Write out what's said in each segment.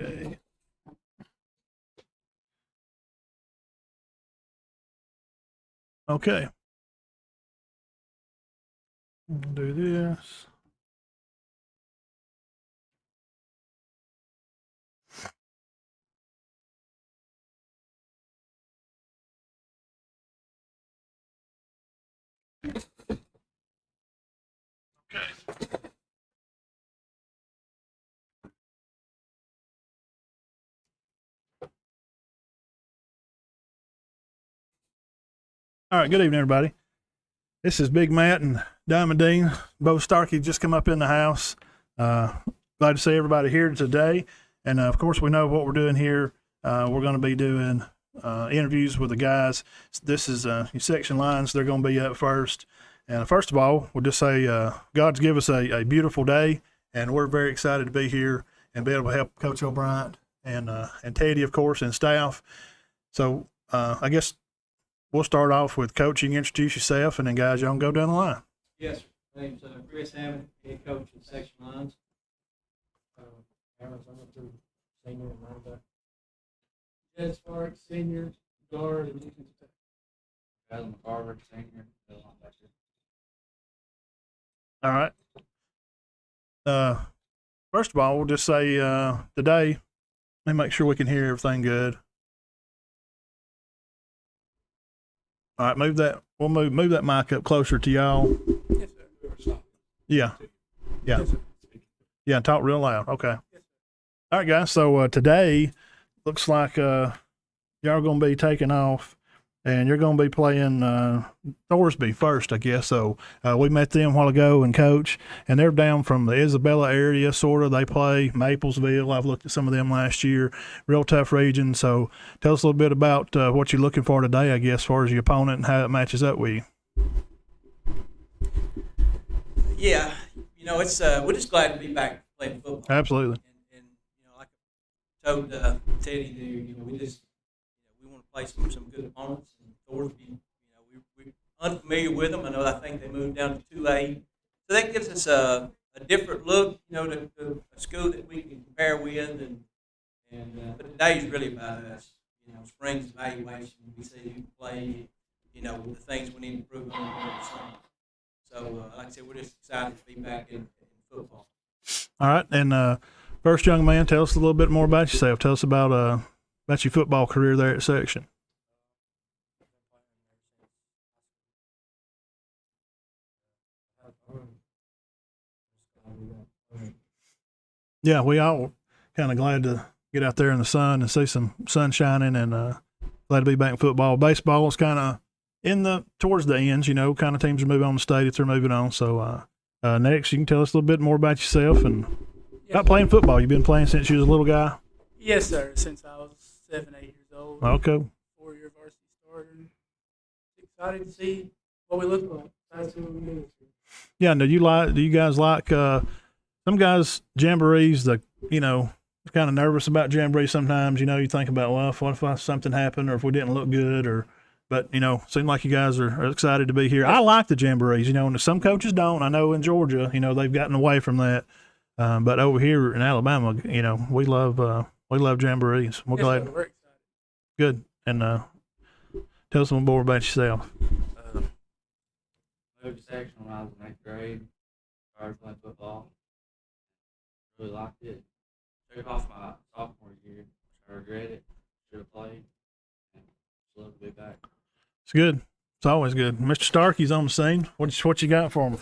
Okay. Okay. We'll do this. Okay. All right. Good evening, everybody. This is Big Matt and Diamond Dean. Bo Starkey just come up in the house. Glad to see everybody here today. And of course, we know what we're doing here. We're going to be doing interviews with the guys. This is your section lines. They're going to be up first. And first of all, we'll just say God's given us a beautiful day, and we're very excited to be here and be able to help Coach O'Brien and Teddy, of course, and staff. So I guess we'll start off with Coach. You can introduce yourself, and then guys, y'all can go down the line. Yes, sir. My name's Chris Hammond, head coach in section lines. Hammond's on through senior and linebacker. Jed Stark, senior, guard, and defensive tackle. Adam McCarver, senior, middle linebacker. All right. First of all, we'll just say today, let me make sure we can hear everything good. All right, move that. We'll move that mic up closer to y'all. Yes, sir. Yeah, yeah, Yes, sir. yeah. Talk real loud. Okay. Yes, sir. All right, guys. So today looks like y'all are going to be taking off, and you're going to be playing Thorsby first, I guess. So we met them a while ago and coach, and they're down from the Isabella area, sort of. They play Maplesville. I've looked at some of them last year. Real tough region. So tell us a little bit about what you're looking for today, I guess, as far as your opponent and how it matches up with you. Yeah, it's we're just glad to be back playing football. Absolutely. And like I told Teddy there, we just we want to play some good opponents. And Thorsby, we're unfamiliar with them. I think they moved down to 2A, so that gives us a different look, to a school that we can compare with. But today is really about us. Spring's evaluation. We see who can play. The things we need to improve on. So, like I said, we're just excited to be back in football. All right, and first young man, tell us a little bit more about yourself. Tell us about your football career there at section. Yeah, we all kind of glad to get out there in the sun and see some sun shining, and glad to be back in football. Baseball is kind of towards the ends, kind of teams are moving on the state if they're moving on. So next, you can tell us a little bit more about yourself and about playing football. You've been playing since you was a little guy? Yes, sir. Since I was 7, 8 years old. Okay. 4-year varsity starter. Excited to see what we look like. Excited to see what we do. Yeah. Do you guys like some guys jamborees? Kind of nervous about jamboree sometimes. You think about, well, what if something happened or if we didn't look good But, seem like you guys are excited to be here. I like the jamborees, and some coaches don't. I know in Georgia, they've gotten away from that. But over here in Alabama, we love jamborees. We're glad. Sir, we're excited. Good. And tell us a little more about yourself. Moved to section when I was in 8th grade. Started playing football. Really liked it. Took off my sophomore year. I regret it. Should have played. And just love to be back. It's good. It's always good. Mr. Starkey's on the scene. What you got for him?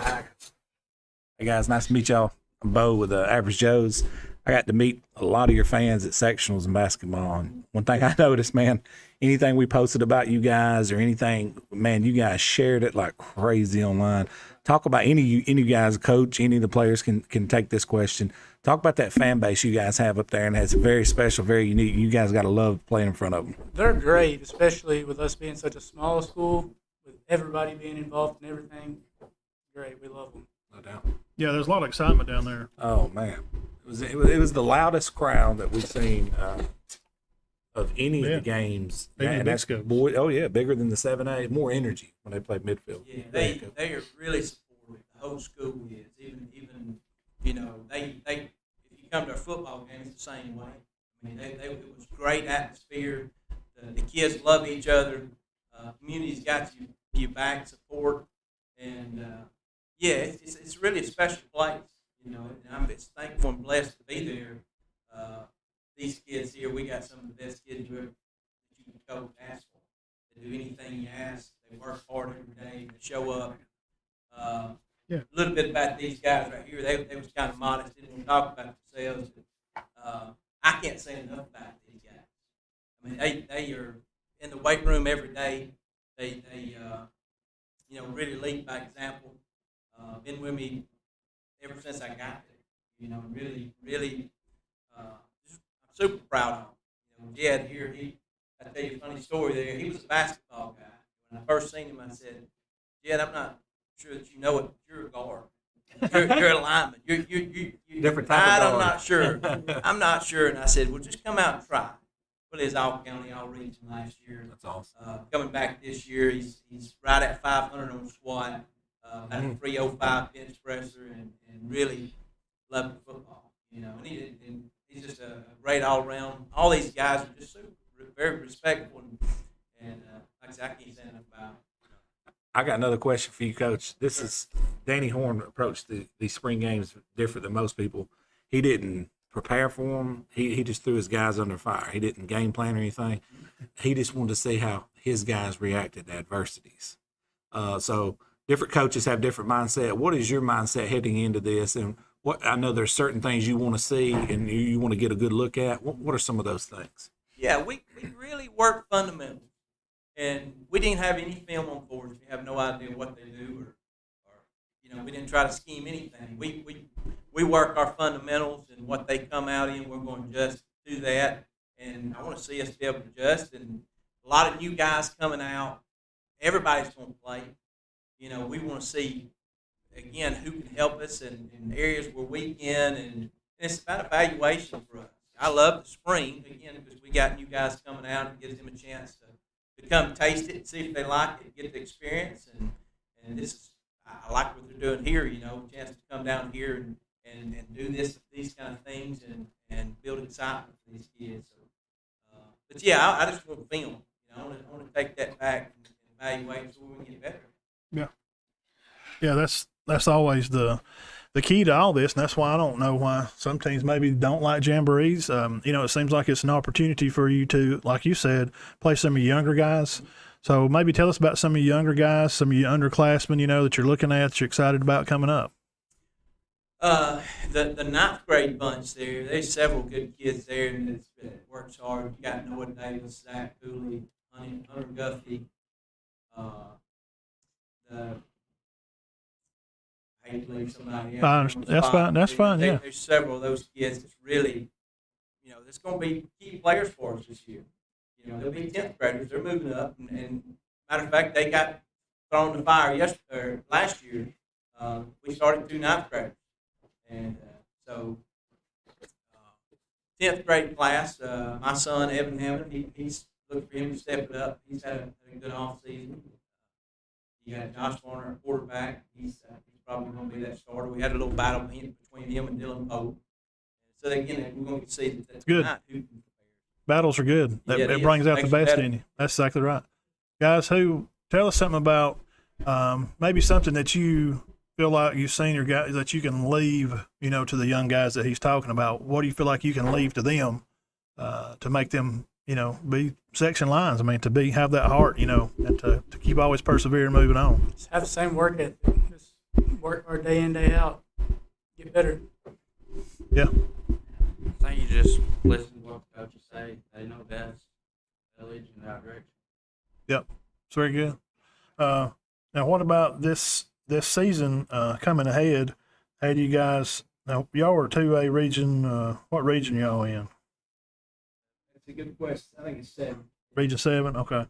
Hey guys, nice to meet y'all. I'm Bo with Average Joe's. I got to meet a lot of your fans at sectionals and basketball. And one thing I noticed, man, anything we posted about you guys or anything, man, you guys shared it like crazy online. Talk about any of you guys, coach, any of the players can take this question. Talk about that fan base you guys have up there, and it's very special, very unique. You guys got to love playing in front of them. They're great, especially with us being such a small school, with everybody being involved in everything. Great, we love them. No doubt. Yeah, there's a lot of excitement down there. Oh man, it was the loudest crowd that we've seen of any of the games. And that's boy. Oh yeah, bigger than the 7A. More energy when they play midfield. Yeah, they are really supportive. The whole school is. Even they if you come to a football game, it's the same way. I mean, it was great atmosphere. The kids love each other. Community's got you back, support, and yeah, it's really a special place, you know. And I'm just thankful and blessed to be there. These kids here, we got some of the best kids you can coach, ask for. They do anything you ask. They work hard every day. They show up. Yeah. A little bit about these guys right here. They was kind of modest. Didn't want to talk about themselves. But, I can't say enough about these guys. I mean, they are in the weight room every day. They you know, really lead by example. Been with me ever since I got there. You know, really, I'm super proud of him. You know, Jed here, I tell you a funny story there. He was a basketball guy. When I first seen him, I said, Jed, I'm not sure that you know it, but you're a guard. You're a lineman. You're Different type of I'm guard. not sure. I'm not sure. And I said, well, just come out and try. Well, he's all county, all region last year. That's awesome. Coming back this year, he's right at 500 on squat, at a 305 bench presser, and really loving football. You know, and he's just a great all around. All these guys are just super, very respectful, and like I said, I can't say enough about him. I got another question for you, Coach. This is Danny Horn approached these spring games different than most people. He didn't prepare for them. He just threw his guys under fire. He didn't game plan or anything. He just wanted to see how his guys reacted to adversities. So different coaches have different mindset. What is your mindset heading into this? And what I know there's certain things you want to see and you want to get a good look at. What are some of those things? Yeah, we really work fundamentals. And we didn't have any film on boards. We have no idea what they do, or you know, we didn't try to scheme anything. We work our fundamentals and what they come out in. We're going to just do that, and I want to see us be able to adjust. And a lot of new guys coming out. Everybody's going to play. You know, we want to see again who can help us in areas where we can, and it's about evaluation for us. I love the spring again because we got new guys coming out and gives them a chance to come taste it, see if they like it, get the experience, and this is I like what they're doing here. You know, chance to come down here and do these kind of things and build excitement for these kids. So, but yeah, I just want to film. You know, I want to take that back and evaluate so we can get better. Yeah, that's always the key to all this, and that's why I don't know why some teams maybe don't like jamborees. You know, it seems like it's an opportunity for you to, like you said, play some of your younger guys. So maybe tell us about some of your younger guys, some of your underclassmen, you know, that you're looking at, that you're excited about coming up. The ninth grade bunch there, there's several good kids there that works hard. You got Noah Davis, Zach Cooley, Hunter Guffey, I hate to leave somebody else. That's fine. That's fine. Yeah. There's several of those kids that's really, you know, that's going to be key players for us this year. You know, they'll be 10th graders. They're moving up, and matter of fact, they got thrown in the fire last year. We started 2 9th graders, and so 10th grade class. My son Evan Hammond, he's looking for him to step it up. He's had a good off season. You got Josh Warner, our quarterback. He's probably going to be that starter. We had a little battle between him and Dylan Pope. So again, we're going to see that's good. Battles are good. It brings out the best in you. That's exactly right. Guys, tell us something about maybe something that you feel like you've seen your guys that you can leave, you know, to the young guys that he's talking about. What do you feel like you can leave to them to make them, you know, be section lines? I mean, to have that heart, you know, and to keep always persevering, moving on. Just have the same work ethic. Just work hard day in, day out. Get better. Yeah. I think you just listen to what the coaches say. They know best. They'll lead you in the right direction. Yep. It's very good. Now, what about this season coming ahead? How do you guys? Now, y'all were 2A region. What region y'all in? That's a good question. I think it's 7. Region 7. Okay.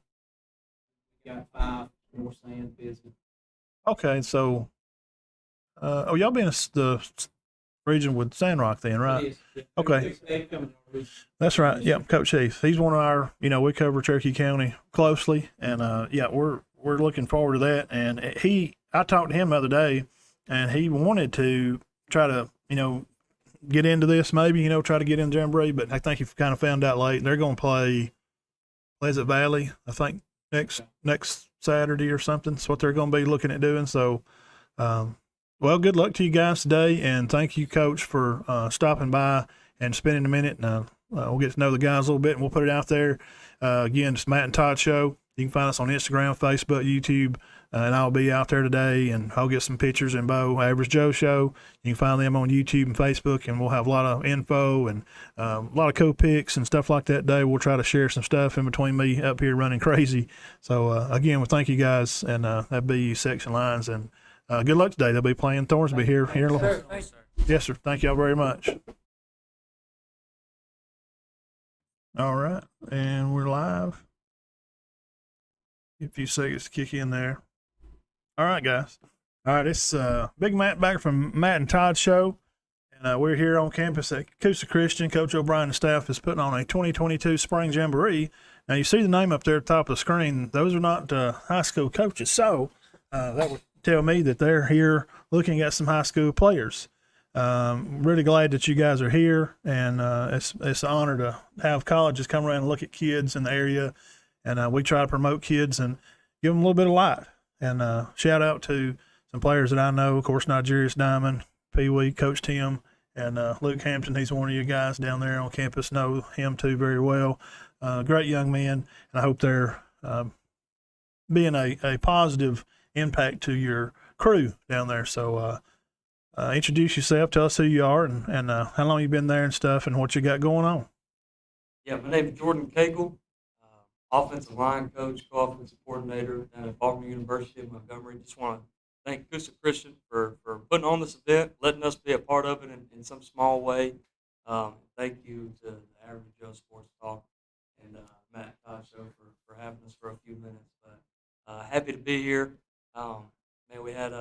We got 5 more sand busy. Okay. So, y'all been in the region with Sandrock then, right? Okay. That's right. Yeah, Coach Heath. He's one of our. You know, we cover Cherokee County closely, and yeah, we're looking forward to that. And I talked to him the other day, and he wanted to try to, you know, get into this, maybe, try to get in Jamboree, but I think you've kind of found out late. They're going to play Pleasant Valley, I think, next Saturday or something. That's what they're going to be looking at doing. So, well, good luck to you guys today, and thank you, Coach, for stopping by and spending a minute. And we'll get to know the guys a little bit, and we'll put it out there. Again, it's Matt and Todd Show. You can find us on Instagram, Facebook, YouTube, and I'll be out there today, and I'll get some pictures. And Bo, Average Joe Show, you can find them on YouTube and Facebook, and we'll have a lot of info and a lot of cool pics and stuff like that today. We'll try to share some stuff in between me up here running crazy. So, again, well, thank you guys, and that'd be section lines. And good luck today. They'll be playing Thornsby here in a little Sir, bit. thank you. Yes, sir. Thank y'all very much. All right, and we're live. Give a few seconds to kick in there. All right, guys. All right, it's Big Matt back from Matt and Todd Show, and we're here on campus at Coosa Christian. Coach O'Brien and staff is putting on a 2022 Spring Jamboree. Now, you see the name up there at the top of the screen. Those are not high school coaches, so that would tell me that they're here looking at some high school players. Really glad that you guys are here, and it's an honor to have colleges come around and look at kids in the area, and we try to promote kids and give them a little bit of light. And shout out to some players that I know, of course, Nigerius Diamond, Pee Wee, Coach Tim, and Luke Hampton. He's one of you guys down there on campus, know him too very well. Great young men, and I hope they're being a positive impact to your crew down there. So introduce yourself, tell us who you are, and how long you've been there and stuff, and what you got going on. Yeah, my name is Jordan Cagle, offensive line coach, co-offensive coordinator down at Faulkner University in Montgomery. Just want to thank Coosa Christian for putting on this event, letting us be a part of it in some small way. Thank you to the Average Joe Sports Talk and Matt Todd Show for having us for a few minutes. But happy to be here. Man, we had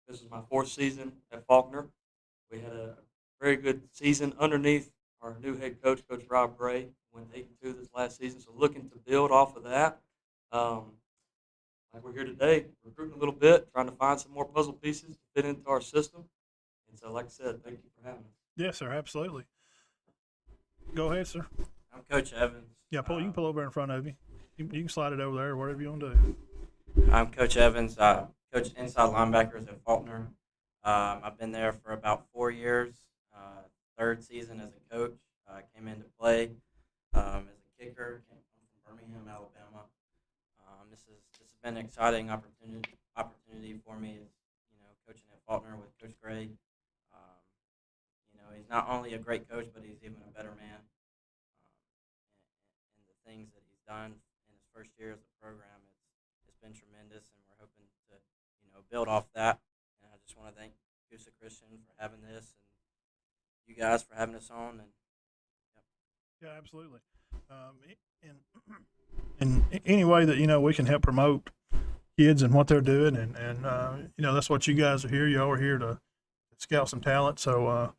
this is my fourth season at Faulkner. We had a very good season underneath our new head coach, Coach Rob Gray. Went 8-2 this last season, so looking to build off of that. Like we're here today, recruiting a little bit, trying to find some more puzzle pieces to fit into our system. And so, like I said, thank you for having us. Yes, sir, absolutely. Go ahead, sir. I'm Coach Evans. Yeah, you can pull over in front of you. You can slide it over there, whatever you want to do. I'm Coach Evans. Coach inside linebackers at Faulkner. I've been there for about 4 years. Third season as a coach. I came in to play as a kicker. Came from Birmingham, Alabama. This has been an exciting opportunity for me. Coaching at Faulkner with Coach Gray. He's not only a great coach, but he's even a better man. And the things that he's done in his first year as a program, it's been tremendous, and we're hoping to build off that. And I just want to thank Coosa Christian for having this, and you guys for having us on. And Yeah, absolutely. In any way that we can help promote kids and what they're doing, and that's what you guys are here. Y'all are here to scout some talent. So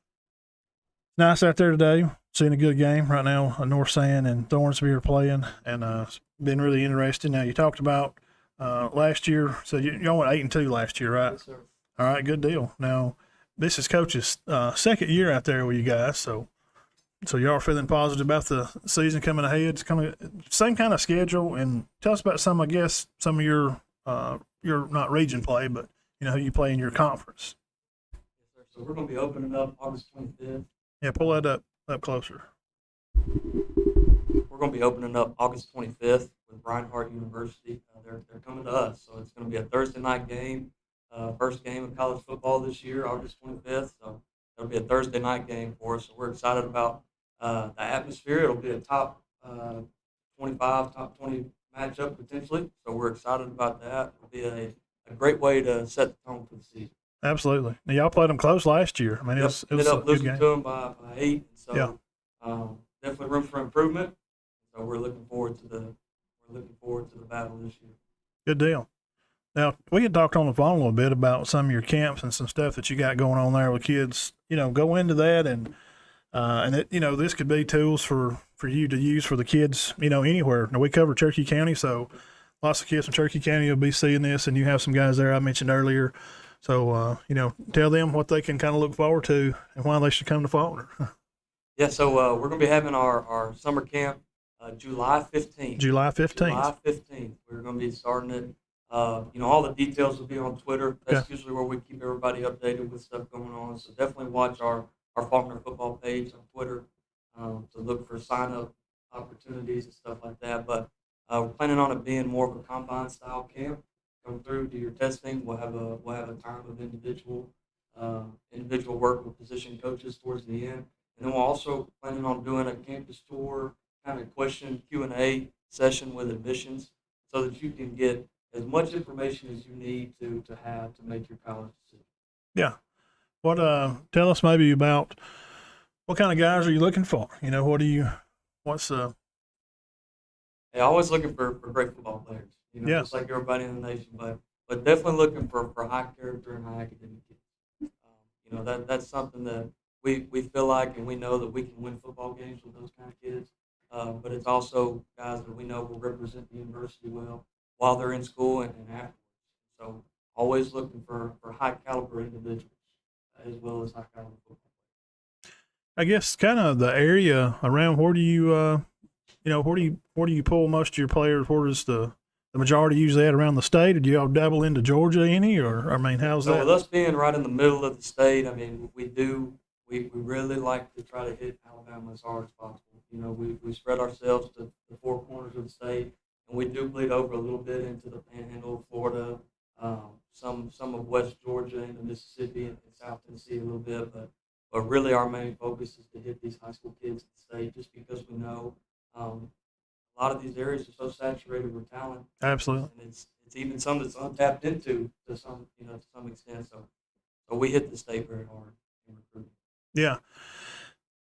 nice out there today. Seeing a good game right now. North Sand and Thornsby are playing, and it's been really interesting. Now, you talked about last year. So y'all went 8-2 last year, right? Yes, sir. All right, good deal. Now, this is Coach's second year out there with you guys, so y'all are feeling positive about the season coming ahead. It's coming same kind of schedule, and tell us about some of your not region play, but who you play in your conference. Yes, sir. So we're going to be opening up August 25th. Yeah, pull that up closer. We're going to be opening up August 25th with Reinhardt University. They're coming to us, so it's going to be a Thursday night game. First game of college football this year, August 25th. So it'll be a Thursday night game for us. So we're excited about the atmosphere. It'll be a top 25, top 20 matchup potentially. So we're excited about that. It'll be a great way to set the tone for the season. Absolutely. Now, y'all played them close last year. I mean, it was ended a up good losing game. to them by 8. So Yeah. definitely room for improvement. So we're looking forward to the battle this year. Good deal. Now, we had talked on the phone a little bit about some of your camps and some stuff that you got going on there with kids. Go into that, and this could be tools for you to use for the kids, anywhere. Now, we cover Cherokee County, so lots of kids from Cherokee County will be seeing this, and you have some guys there I mentioned earlier So, tell them what they can kind of look forward to and why they should come to Faulkner. Yeah, so we're going to be having our summer camp July 15th. July 15th. July 15th. We're going to be starting it. All the details will be on Twitter. That's usually where we keep everybody updated with stuff going on. So definitely watch our Faulkner football page on Twitter to look for sign-up opportunities and stuff like that. But we're planning on it being more of a combine-style camp. Come through, do your testing. We'll have a time of individual work with position coaches towards the end. And then we're also planning on doing a campus tour kind of question Q&A session with admissions so that you can get as much information as you need to have to make your college decision. Yeah. What tell us maybe about what kind of guys are you looking for? Hey, always looking for great football players, just like everybody in the nation, but definitely looking for high character and high academic kids. That's something that we feel like and we know that we can win football games with those kind of kids. But it's also guys that we know will represent the university well while they're in school and afterwards. So always looking for high caliber individuals as well as high caliber football. I guess kind of the area around where do you where do you pull most of your players? Where does the majority usually at around the state? Or do y'all dabble into Georgia any? Or how's So that? with us being right in the middle of the state, we really like to try to hit Alabama as hard as possible. We spread ourselves to the four corners of the state, and we do bleed over a little bit into the Panhandle of Florida, some of West Georgia into Mississippi and South Tennessee a little bit, but really our main focus is to hit these high school kids in the state, just because we know a lot of these areas are so saturated with talent. Absolutely. And it's even some that's untapped into to some extent. So we hit the state very hard in recruiting. Yeah.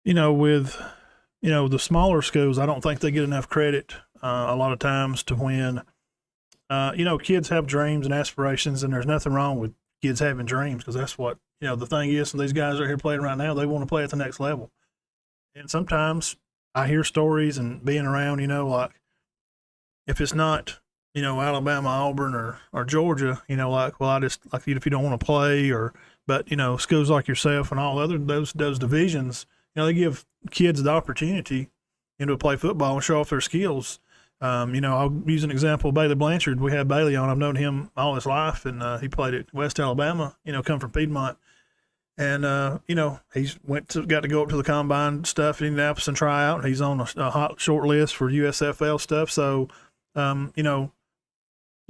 With the smaller schools, I don't think they get enough credit a lot of times to when kids have dreams and aspirations, and there's nothing wrong with kids having dreams, because that's what the thing is. And these guys are here playing right now, they want to play at the next level. And sometimes I hear stories and being around, like if it's not Alabama, Auburn, or Georgia, I just if you don't want to play, but schools like yourself and all other those divisions, they give kids the opportunity to play football and show off their skills. I'll use an example of Bailey Blanchard. We had Bailey on. I've known him all his life, and he played at West Alabama, come from Piedmont. And, he's got to go up to the combine stuff in Indianapolis and try out. He's on a hot short list for USFL stuff. So, the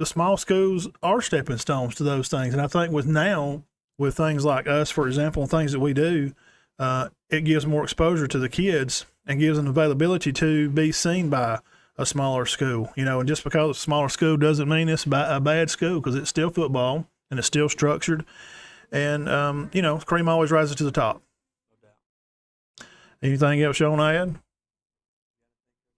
small schools are stepping stones to those things. And I think with things like us, for example, and things that we do, it gives more exposure to the kids and gives them availability to be seen by a smaller school, and just because it's a smaller school doesn't mean it's a bad school, because it's still football and it's still structured. And, cream always rises to the top. No doubt. Anything else you want to add?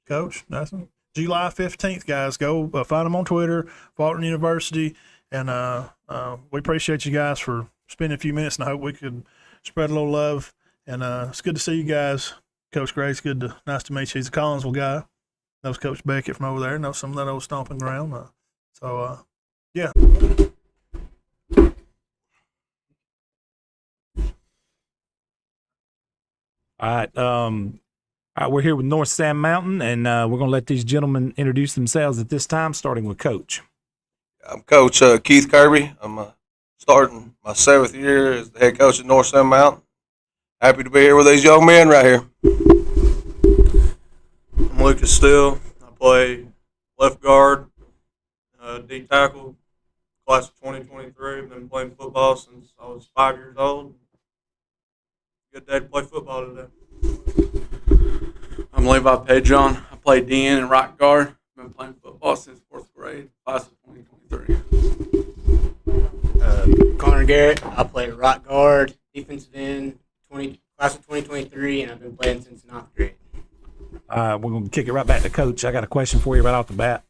Coach, nothing? July 15th, guys. Go find them on Twitter, Faulkner University. And we appreciate you guys for spending a few minutes, and I hope we could spread a little love. And it's good to see you guys. Coach Gray's nice to meet you. He's a Collinsville guy. Knows Coach Beckett from over there. Knows some of that old stomping ground. Yeah. All right, we're here with North Sand Mountain, and we're going to let these gentlemen introduce themselves at this time, starting with Coach. I'm Coach Keith Kirby. I'm starting my 7th year as the head coach at North Sand Mountain. Happy to be here with these young men right here. I'm Lucas Steele. I play left guard, D tackle, class of 2023. I've been playing football since I was 5 years old. Good day to play football today. I'm Levi Pedron. I play DN and right guard. I've been playing football since 4th grade, class of 2023. Connor Garrett. I play right guard, defensive end, class of 2023, and I've been playing since 9th grade. We're going to kick it right back to Coach. I got a question for you right off the bat.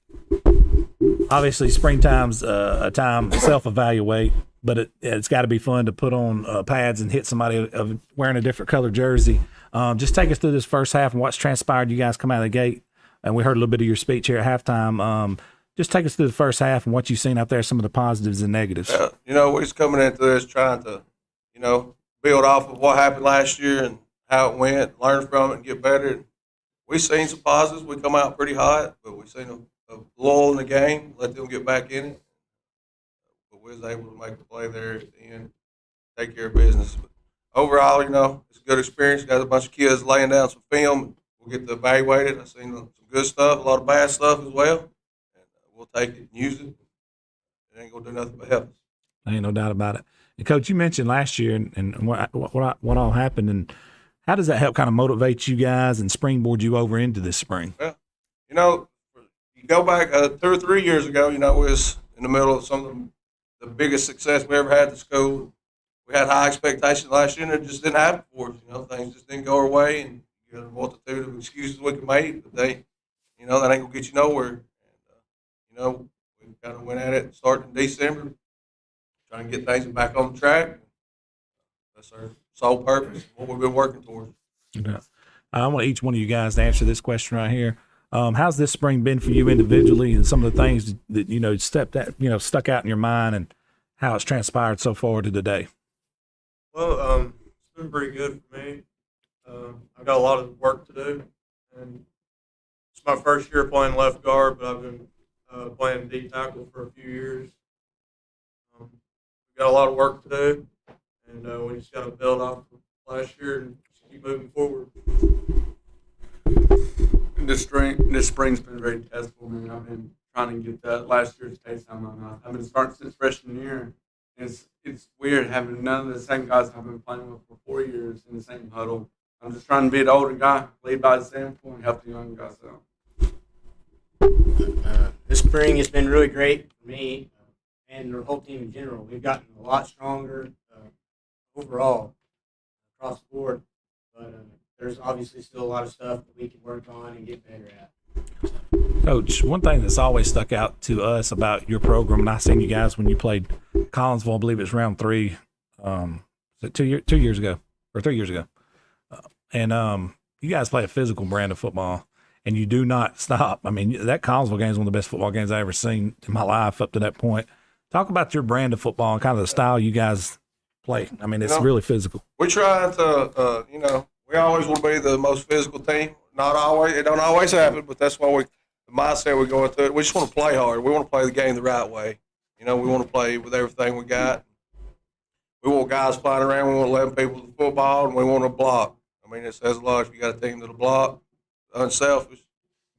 Obviously, springtime's a time to self-evaluate, but it's got to be fun to put on pads and hit somebody of wearing a different color jersey. Just take us through this first half and what's transpired. You guys come out of the gate, and we heard a little bit of your speech here at halftime. just take us through the first half and what you've seen out there, some of the positives and negatives. We're just coming into this trying to, build off of what happened last year and how it went, learn from it, and get better. We've seen some positives. We come out pretty hot, but we've seen a lull in the game, let them get back in it. But we was able to make a play there at the end, take care of business. But overall, it's a good experience. Got a bunch of kids laying down some film. We'll get to evaluate it. I've seen some good stuff, a lot of bad stuff as well. And we'll take it and use it. It ain't going to do nothing but help us. Ain't no doubt about it. And Coach, you mentioned last year and what all happened, and how does that help kind of motivate you guys and springboard you over into this spring? Well, you go back 2 or 3 years ago, we was in the middle of some of the biggest success we ever had at school. We had high expectations last year, and it just didn't happen for us. Things just didn't go our way, and you got a multitude of excuses we could make, but that ain't gonna get you nowhere. And we kind of went at it starting in December, trying to get things back on track. That's our sole purpose, what we've been working towards. Yeah. I want each one of you guys to answer this question right here. How's this spring been for you individually, and some of the things that stuck out in your mind, and how it's transpired so far to today? Well, it's been pretty good for me. I've got a lot of work to do, and it's my first year playing left guard, but I've been playing D tackle for a few years. We've got a lot of work to do, and we just got to build off of last year and just keep moving forward. This spring's been very testful, man. I've been trying to get that last year's taste out of my mouth. I've been starting since freshman year. It's weird having none of the same guys I've been playing with for 4 years in the same huddle. I'm just trying to be the older guy, lead by example, and help the young guys out. This spring has been really great for me and the whole team in general. We've gotten a lot stronger overall across the board, but there's obviously still a lot of stuff that we can work on and get better at. Coach, one thing that's always stuck out to us about your program, and I seen you guys when you played Collinsville, I believe it was round 3, 2 years ago or 3 years ago, and you guys play a physical brand of football, and you do not stop. I mean, that Collinsville game is one of the best football games I ever seen in my life up to that point. Talk about your brand of football and kind of the style you guys play. I mean, it's really physical. We're trying to, we always want to be the most physical team. Not always, it don't always happen, but that's why the mindset we go into it. We just want to play hard. We want to play the game the right way. We want to play with everything we got. We want guys flying around. We want 11 people to football, and we want to block. I mean, it says a lot if you got a team that'll block, unselfish,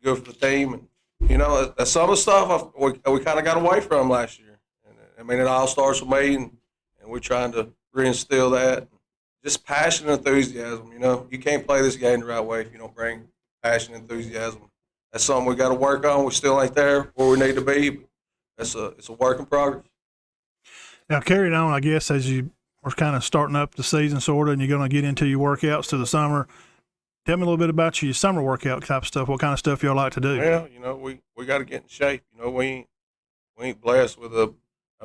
good for the team. And, that's some of the stuff we kind of got away from last year. And, I mean, it all starts with me, and we're trying to reinstill that. Just passion and enthusiasm, You can't play this game the right way if you don't bring passion and enthusiasm. That's something we got to work on. We still ain't there where we need to be, but it's a work in progress. Now, carrying on, I guess, as you are kind of starting up the season, sort of, and you're going to get into your workouts to the summer, tell me a little bit about your summer workout type stuff. What kind of stuff y'all like to do? Yeah, we got to get in shape. We ain't blessed with a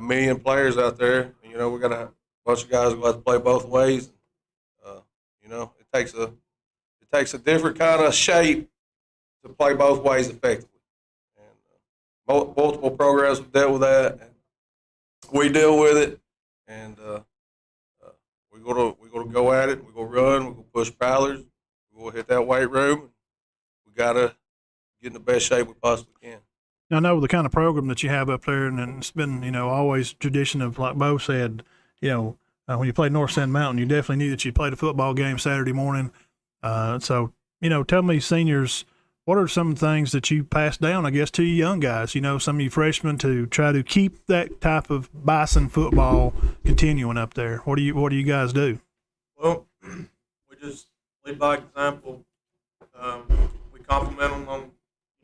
million players out there. We got a bunch of guys who have to play both ways. It takes a different kind of shape to play both ways effectively. And multiple programs have dealt with that. And we deal with it, and we're gonna go at it. We're gonna run. We're gonna push prowlers. We're gonna hit that weight room. We gotta get in the best shape we possibly can. Now, I know the kind of program that you have up there, and it's been always tradition of, like Bo said, when you played North Sand Mountain, you definitely knew that you played a football game Saturday morning. So tell me, seniors, what are some things that you pass down, I guess, to you young guys, some of you freshmen, to try to keep that type of Bison football continuing up there? What do you guys do? Well, we just lead by example. We compliment them on,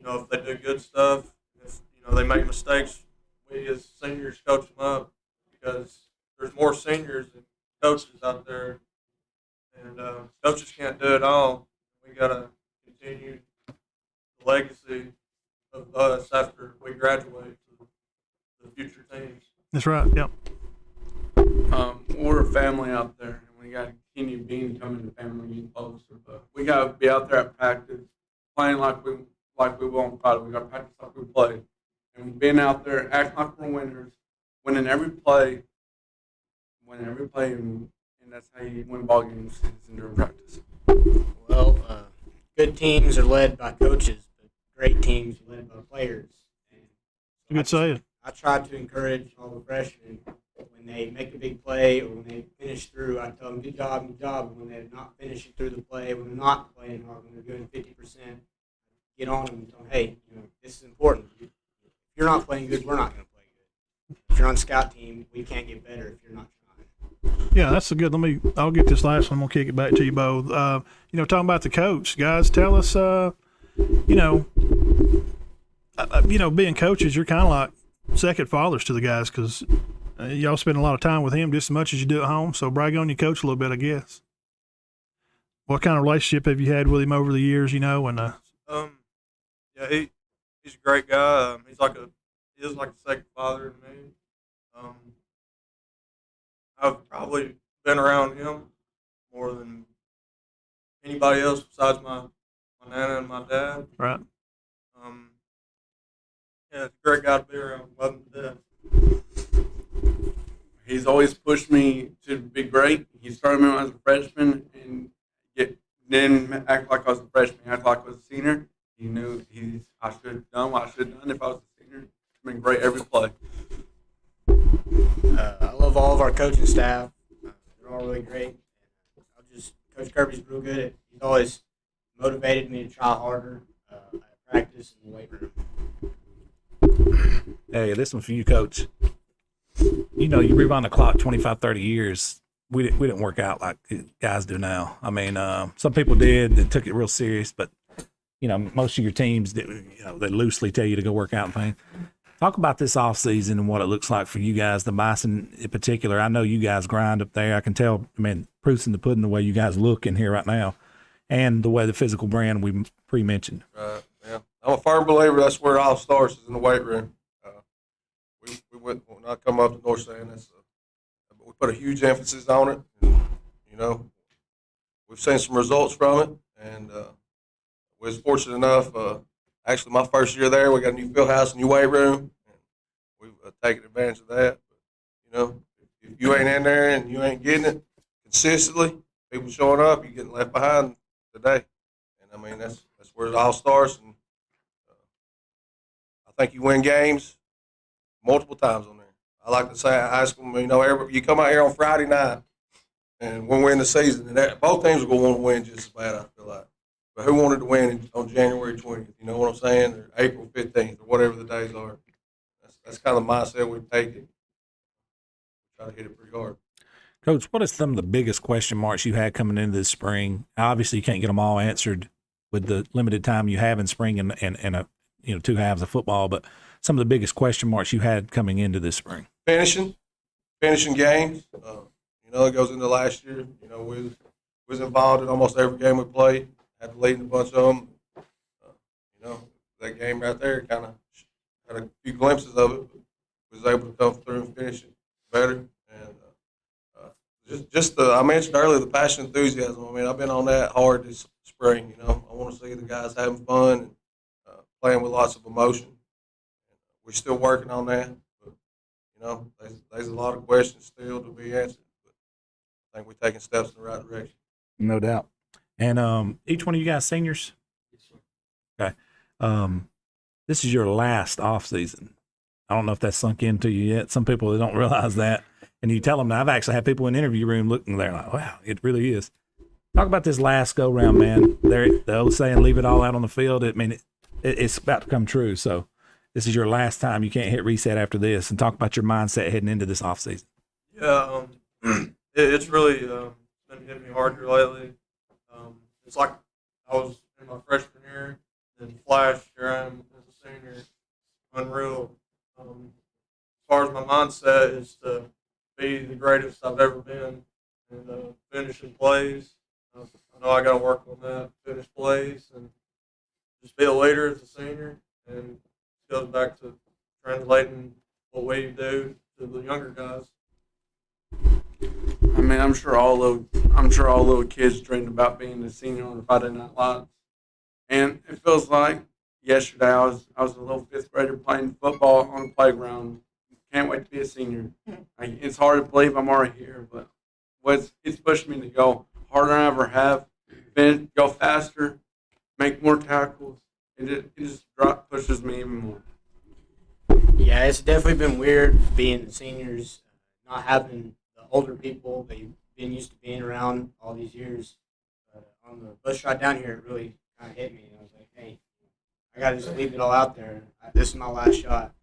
if they do good stuff. If, they make mistakes, we as seniors coach them up, because there's more seniors than coaches out there. And coaches can't do it all. We got to continue the legacy of us after we graduate to the future teams. That's right, yep. We're a family out there, and we got to continue becoming a family, getting closer. But we got to be out there at practice, playing like we will on Friday. We got to practice like we play, and being out there, acting like we're winners, winning every play, and that's how you win ball games is during practice. Well, good teams are led by coaches, but great teams are led by players. And Good saying. I try to encourage all the freshmen when they make a big play or when they finish through. I tell them, good job, good job. And when they're not finishing through the play, when they're not playing hard, when they're doing 50%, get on them and tell them, hey, this is important. If you're not playing good, we're not going to play good. If you're on scout team, we can't get better if you're not trying. Yeah, that's a good. I'll get this last one. I'm gonna kick it back to you both. Talking about the coach, guys, tell us. Being coaches, you're kind of like second fathers to the guys because y'all spend a lot of time with him just as much as you do at home. So brag on your coach a little bit, I guess. What kind of relationship have you had with him over the years? Yeah, he's a great guy. He is like a second father to me. I've probably been around him more than anybody else besides my nana and my dad. Right. Yeah, it's a great guy to be around. Love him to death. He's always pushed me to be great. He started me when I was a freshman and then act like I was a freshman, act like I was a senior. He knew I should have done what I should have done if I was a senior. It's been great every play. I love all of our coaching staff. They're all really great. Coach Kirby's real good. He's always motivated me to try harder at practice in the weight room. Hey, this one for you, Coach. You rewind the clock 25, 30 years. We didn't work out like guys do now. I mean, some people did and took it real serious, but most of your teams, they loosely tell you to go work out and things. Talk about this off season and what it looks like for you guys, the Bison in particular. I know you guys grind up there. I can tell. I mean, proof's in the pudding the way you guys look in here right now, and the way the physical brand we pre-mentioned. Right. Yeah. I'm a firm believer that's where it all starts is in the weight room. We went when I come up to North Stand. We put a huge emphasis on it. And, we've seen some results from it, and we was fortunate enough. Actually, my first year there, we got a new field house, a new weight room. And we've taken advantage of that. But, if you ain't in there and you ain't getting it consistently, people showing up, you're getting left behind today. And, I mean, that's where it all starts. And I think you win games multiple times on there. I like to say, I ask them, you come out here on Friday night and we'll win the season. And both teams are going to want to win just as bad, I feel like. But who wanted to win on January 20th? You know what I'm saying? Or April 15th or whatever the days are. That's kind of the mindset we take it. Try to hit it pretty hard. Coach, what are some of the biggest question marks you had coming into this spring? Obviously, you can't get them all answered with the limited time you have in spring and 2 halves of football, but some of the biggest question marks you had coming into this spring? Finishing games. It goes into last year. We was involved in almost every game we played. Had to lead in a bunch of them. That game right there kind of had a few glimpses of it, but was able to come through and finish it better. And I mentioned earlier the passion, enthusiasm. I mean, I've been on that hard this spring. I want to see the guys having fun and playing with lots of emotion. We're still working on that, but there's a lot of questions still to be answered. But I think we're taking steps in the right direction. No doubt. And each one of you guys seniors? Yes, sir. Okay. This is your last off season. I don't know if that's sunk into you yet. Some people don't realize that. And you tell them, I've actually had people in the interview room looking there like, wow, it really is. Talk about this last go round, man. The old saying, leave it all out on the field. It's about to come true. So this is your last time. You can't hit reset after this. And talk about your mindset heading into this off season. Yeah, it's really been hitting me hard here lately. It's like I was in my freshman year, then flash, here I am as a senior. Unreal. As far as my mindset is to be the greatest I've ever been and finishing plays. I know I got to work on that, finish plays, and just be a leader as a senior. And it goes back to translating what we do to the younger guys. I mean, I'm sure all little kids dreamed about being a senior on the Friday Night Lights, and it feels like yesterday I was a little fifth grader playing football on the playground. Can't wait to be a senior. It's hard to believe I'm already here, but it's pushed me to go harder than I ever have, go faster, make more tackles. It just pushes me even more. Yeah, it's definitely been weird being the seniors, not having the older people that you've been used to being around all these years. On the bus ride down here, it really kind of hit me. I was like, hey, I got to just leave it all out there. This is my last shot.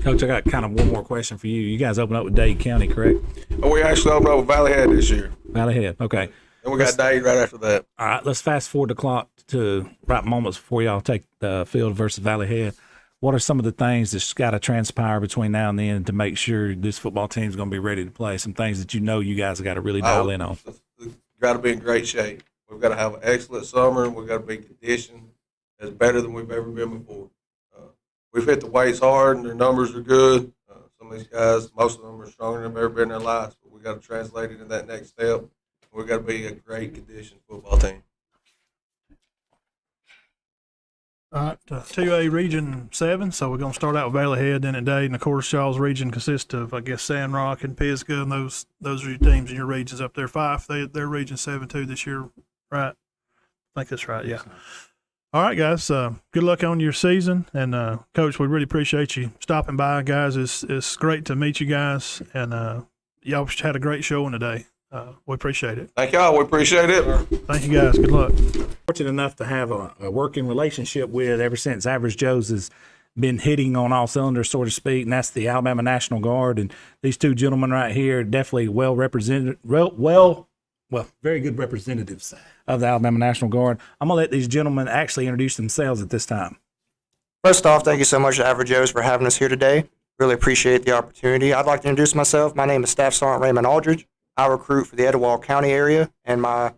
Coach, I got kind of one more question for you. You guys open up with Dade County, correct? We actually opened up with Valley Head this year. Valley Head, okay. And we got Dade right after that. All right, let's fast forward the clock to right moments before y'all take the field versus Valley Head. What are some of the things that's got to transpire between now and then to make sure this football team is going to be ready to play? Some things that you know you guys have got to really dial in on. We've got to be in great shape. We've got to have an excellent summer, and we've got to be conditioned as better than we've ever been before. We've hit the weights hard, and their numbers are good. Some of these guys, most of them are stronger than they've ever been in their lives, but we've got to translate it in that next step. We've got to be a great conditioned football team. All right, 2A Region 7, so we're going to start out with Valley Head, then at Dade, and of course y'all's region consists of, I guess, Sandrock and Pisgah, and those are your teams in your regions up there. Fife, they're Region 7 too this year, right? I think that's right, yeah. All right, guys, good luck on your season, and Coach, we really appreciate you stopping by, guys. It's great to meet you guys, and y'all had a great showing today. We appreciate it. Thank y'all. We appreciate it. Thank you, guys. Good luck. Fortunate enough to have a working relationship with ever since Average Joe's has been hitting on all cylinders, so to speak, and that's the Alabama National Guard. And these two gentlemen right here, definitely well represented, very good representatives of the Alabama National Guard. I'm going to let these gentlemen actually introduce themselves at this time. First off, thank you so much to Average Joe's for having us here today. Really appreciate the opportunity. I'd like to introduce myself. My name is Staff Sergeant Raymond Aldridge. I recruit for the Etowah County area, and my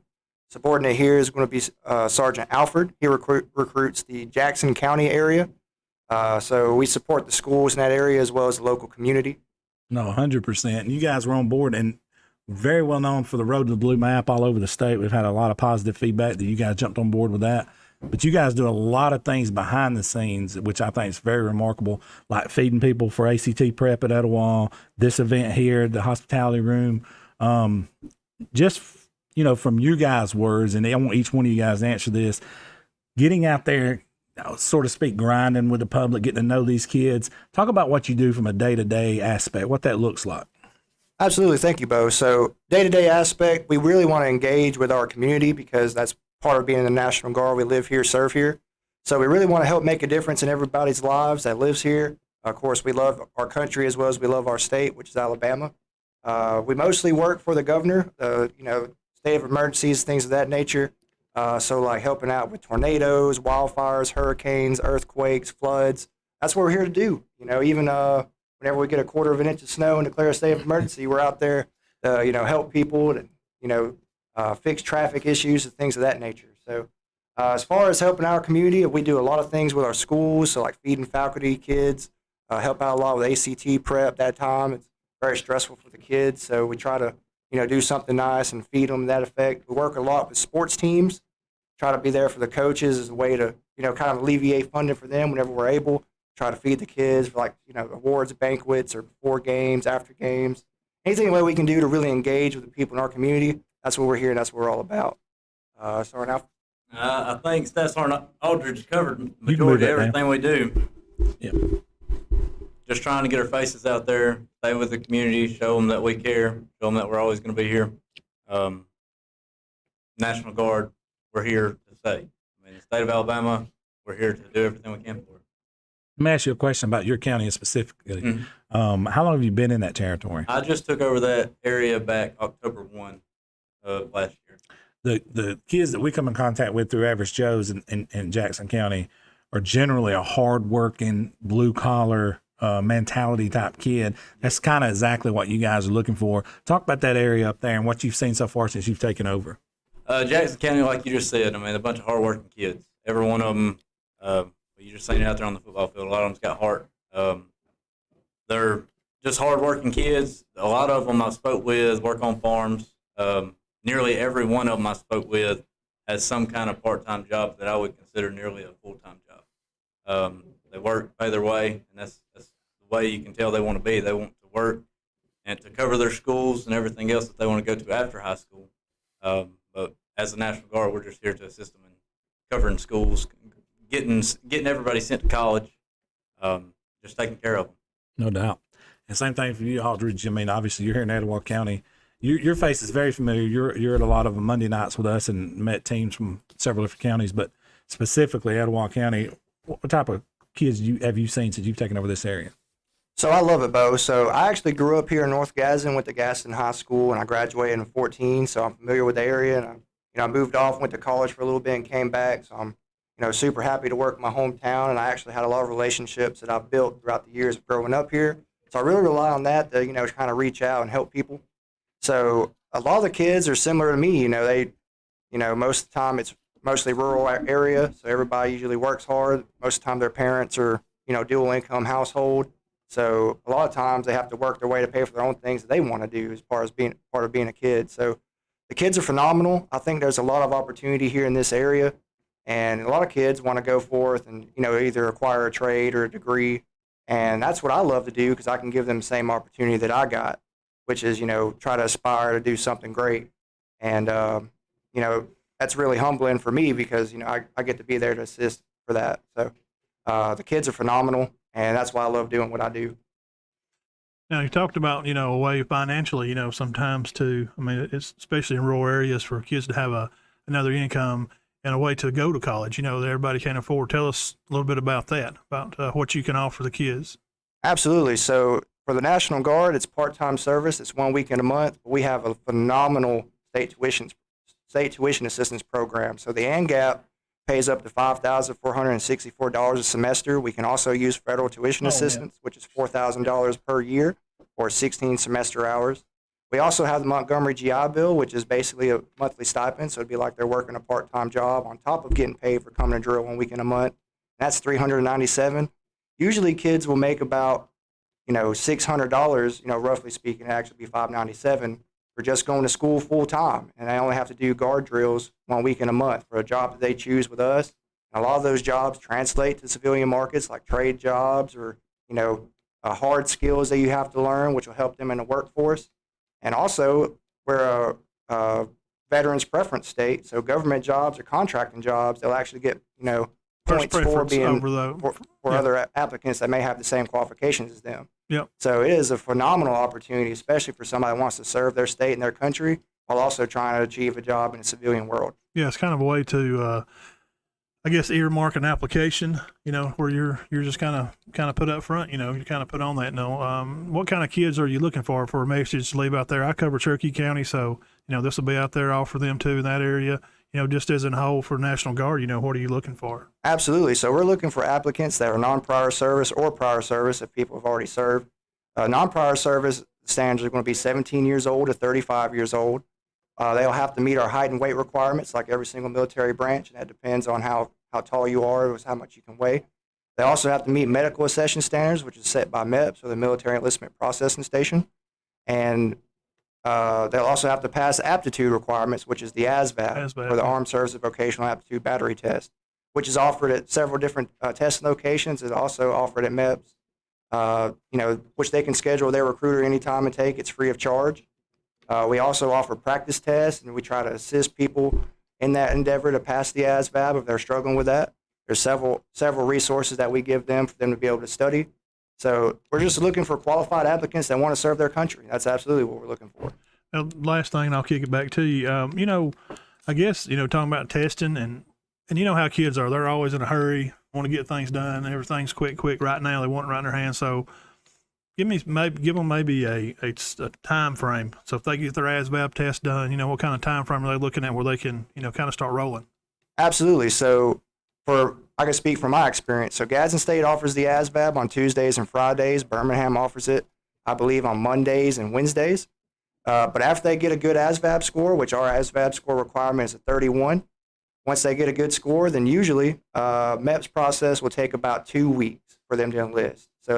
subordinate here is going to be Sergeant Alfred. He recruits the Jackson County area. So we support the schools in that area as well as the local community. No, 100%. You guys were on board and very well known for the Road to the Blue Map all over the state. We've had a lot of positive feedback that you guys jumped on board with that. But you guys do a lot of things behind the scenes, which I think is very remarkable, like feeding people for ACT prep at Etowah, this event here, the hospitality room. Just, from you guys' words, and I want each one of you guys to answer this, getting out there, so to speak, grinding with the public, getting to know these kids. Talk about what you do from a day-to-day aspect, what that looks like. Absolutely. Thank you, Bo. So day-to-day aspect, we really want to engage with our community because that's part of being in the National Guard. We live here, serve here. So we really want to help make a difference in everybody's lives that lives here. Of course, we love our country as well as we love our state, which is Alabama. We mostly work for the governor, state of emergencies, things of that nature. So like helping out with tornadoes, wildfires, hurricanes, earthquakes, floods. That's what we're here to do. Even whenever we get a quarter of an inch of snow and declare a state of emergency, we're out there to, help people and, fix traffic issues and things of that nature. So as far as helping our community, we do a lot of things with our schools. So like feeding faculty, kids, help out a lot with ACT prep that time. It's very stressful for the kids. So we try to, do something nice and feed them that effect. We work a lot with sports teams, try to be there for the coaches as a way to, kind of alleviate funding for them whenever we're able. Try to feed the kids for awards, banquets, or before games, after games. Anything way we can do to really engage with the people in our community, that's what we're here and that's what we're all about. Sergeant Alfred? I think Staff Sergeant Aldridge covered majority of everything we do. Yeah. Just trying to get our faces out there, stay with the community, show them that we care, show them that we're always going to be here. National Guard, we're here to stay. The state of Alabama, we're here to do everything we can for it. Let me ask you a question about your county specifically. Mm-hmm. How long have you been in that territory? I just took over that area back October 1 of last year. The kids that we come in contact with through Average Joe's in Jackson County are generally a hard-working, blue-collar mentality type kid. That's kind of exactly what you guys are looking for. Talk about that area up there and what you've seen so far since you've taken over. Jackson County, like you just said, a bunch of hard-working kids. Every one of them, you just seen it out there on the football field. A lot of them's got heart. They're just hard-working kids. A lot of them I spoke with work on farms. Nearly every one of them I spoke with has some kind of part-time job that I would consider nearly a full-time job. They work, pay their way, and that's the way you can tell they want to be. They want to work and to cover their schools and everything else that they want to go to after high school. But as the National Guard, we're just here to assist them in covering schools, getting everybody sent to college, just taking care of them. No doubt. And same thing for you, Aldridge. I mean, obviously, you're here in Etowah County. Your face is very familiar. You're at a lot of Monday nights with us and met teams from several different counties, but specifically Etowah County. What type of kids have you seen since you've taken over this area? So I love it, Bo. So I actually grew up here in North Gadsden, went to Gadsden High School, and I graduated in 14. So I'm familiar with the area, and I moved off, went to college for a little bit, and came back. So I'm super happy to work in my hometown, and I actually had a lot of relationships that I've built throughout the years of growing up here. So I really rely on that to kind of reach out and help people. So a lot of the kids are similar to me. They most of the time it's mostly rural area, so everybody usually works hard. Most of the time their parents are dual income household. So a lot of times they have to work their way to pay for their own things that they want to do as far as being part of being a kid. So the kids are phenomenal. I think there's a lot of opportunity here in this area, and a lot of kids want to go forth and either acquire a trade or a degree, and that's what I love to do because I can give them the same opportunity that I got, which is try to aspire to do something great, and that's really humbling for me because I get to be there to assist for that. So the kids are phenomenal. And that's why I love doing what I do. Now, you talked about, a way financially, sometimes too. I mean, it's especially in rural areas for kids to have another income and a way to go to college, that everybody can't afford. Tell us a little bit about that, about what you can offer the kids. Absolutely. So for the National Guard, it's part-time service. It's 1 week in a month. We have a phenomenal state tuition assistance program. So the ANGAP pays up to $5,464 a semester. We can also use federal tuition assistance, which is $4,000 per year or 16 semester hours. We also have the Montgomery GI Bill, which is basically a monthly stipend. So it'd be like they're working a part-time job on top of getting paid for coming to drill 1 week in a month. That's $397. Usually kids will make about, $600, roughly speaking. It actually be $597 for just going to school full time, and they only have to do guard drills 1 week in a month for a job that they choose with us. And a lot of those jobs translate to civilian markets like trade jobs or hard skills that you have to learn, which will help them in the workforce. And also, we're a veterans preference state, so government jobs or contracting jobs, they'll actually get points for being for other applicants that may have the same qualifications as them. Yep. So it is a phenomenal opportunity, especially for somebody that wants to serve their state and their country while also trying to achieve a job in the civilian world. Yeah, it's kind of a way to, I guess, earmark an application, where you're just kind of put up front, you kind of put on that. What kind of kids are you looking for a message to leave out there? I cover Cherokee County, so, this will be out there all for them too in that area. Just as a whole for National Guard, what are you looking for? Absolutely. So we're looking for applicants that are non-prior service or prior service if people have already served. Non-prior service standards are going to be 17 years old to 35 years old. They'll have to meet our height and weight requirements like every single military branch, and that depends on how tall you are, how much you can weigh. They also have to meet medical accession standards, which is set by MEPS, or the Military Enlistment Processing Station. And they'll also have to pass aptitude requirements, which is the ASVAB, or the Armed Services Vocational Aptitude Battery Test, which is offered at several different testing locations. It's also offered at MEPS, which they can schedule their recruiter anytime and take. It's free of charge. We also offer practice tests, and we try to assist people in that endeavor to pass the ASVAB if they're struggling with that. There's several resources that we give them for them to be able to study. So we're just looking for qualified applicants that want to serve their country. That's absolutely what we're looking for. Now, last thing, and I'll kick it back to you. I guess, talking about testing and how kids are, they're always in a hurry, want to get things done. Everything's quick right now. They want it right in their hands. So give them maybe a time frame. So if they get their ASVAB test done, what kind of time frame are they looking at where they can, kind of start rolling? Absolutely. So I can speak from my experience. So Gadsden State offers the ASVAB on Tuesdays and Fridays. Birmingham offers it, I believe, on Mondays and Wednesdays. But after they get a good ASVAB score, which our ASVAB score requirement is a 31, once they get a good score, then usually MEPS process will take about 2 weeks for them to enlist. So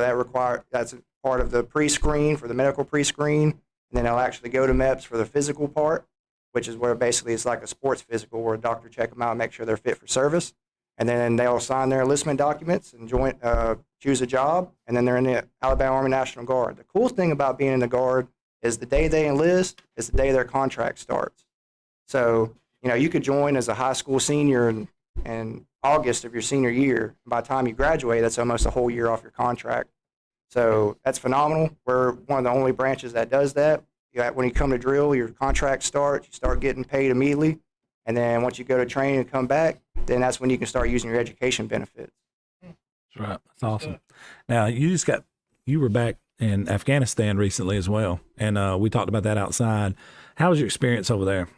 that's part of the pre-screen for the medical pre-screen, and then they'll actually go to MEPS for the physical part, which is where basically it's like a sports physical where a doctor check them out and make sure they're fit for service. and then they'll sign their enlistment documents and choose a job, and then they're in the Alabama Army National Guard. The cool thing about being in the Guard is the day they enlist is the day their contract starts. So, you could join as a high school senior in August of your senior year. By the time you graduate, that's almost a whole year off your contract. So that's phenomenal. We're one of the only branches that does that. When you come to drill, your contract starts, you start getting paid immediately. And then once you go to training and come back, then that's when you can start using your education benefits. That's right. That's awesome. Now, you were back in Afghanistan recently as well, and we talked about that outside. How was your experience over there?